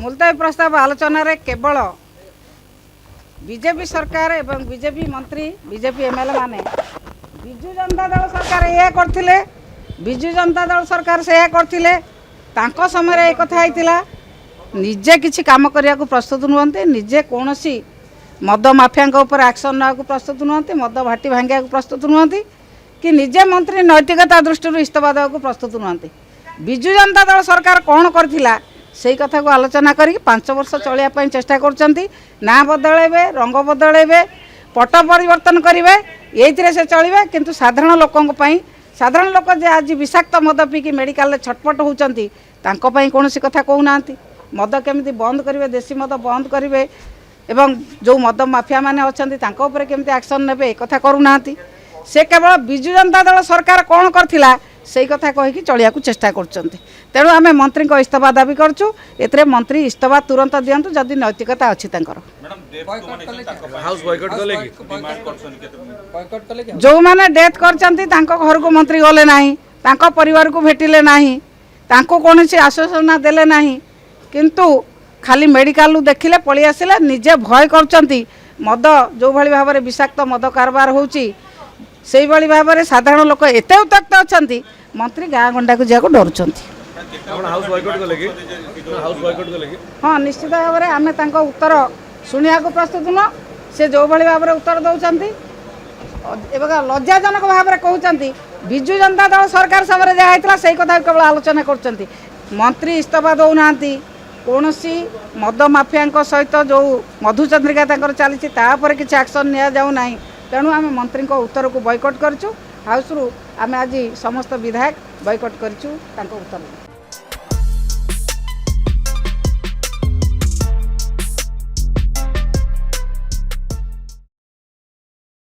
मुलतवी प्रस्ताव आलोचन केवल बीजेपी सरकार एवं बीजेपी मंत्री बीजेपी एमएलए माने विजु जनता दल सरकार यह करथिले विजु जनता दल सरकार से करथिले तांको समय एक कथा होइतिला निजे किछि काम करिया को प्रस्तुत नुहंते निजे कोनोसी मद माफिया ऊपर एक्शन ना को प्रस्तुत नुहंते मद भाटी भांगिया को प्रस्तुत नुहंती कि निजे मंत्री नैतिकता दृष्टि इस्तीफा देवा को प्रस्तुत नुहंती विजु जनता दल सरकार कौन करथिला से कथा को आलोचना करी 5 वर्ष चलिया चेष्टा करछंती ना बदलेबे रंग बदलेबे पट परिवर्तन करेंगे ये से चलिए किंतु साधारण लोकों साधारण लोक जे आज विषाक्त मद पीकी मेडिकल छटपट होती कौन कथा कहूना मद केमी बंद करेंगे देशी मद बंद करेंगे एवं जो मद माफिया मैंने अच्छा केमी एक्शन ने कथा करूना से केवल विजु जनता दल सरकार कौन करथिला से कथा कहीकि चलिया चेष्टा करछंती तेणु आम मंत्री को इस्तीफा दाबी करछु एतरे मंत्री इस्तीफा तुरंत दियंतु जदि नैतिकता अछि तांकर जो माने डेथ करछंती तांको घर को मंत्री गले नाही तांको परिवार को भेटिले नाही तांको कोनसी आश्वासन देले नाही किंतु खाली मेडिकल देखिले पळी आसिले निजे भय करछंती मद जो भली भाव में विषाक्त मद कारबार होउची से भाव में साधारण लोक एत उत्तक्त अच्छा मंत्री गाँ गंडा को जाको डरुंच हाँ निश्चित भाव में आम उत्तर शुणा प्रस्तुत न से जो भाव में उत्तर दौरान लज्जाजनक भाव में कहते विजु जनता दल सरकार समय जहाँ होता से कथा केवल आलोचना कर मंत्री इस्तीफा दौना कौन मद माफिया सहित जो मधुचंद्रिका चली किसी एक्शन नि जाऊना तेणु आम मंत्री उत्तर को बॉयकट करूँ हाउस रु आम आज समस्त विधायक बॉयकट करूँ उत्तर।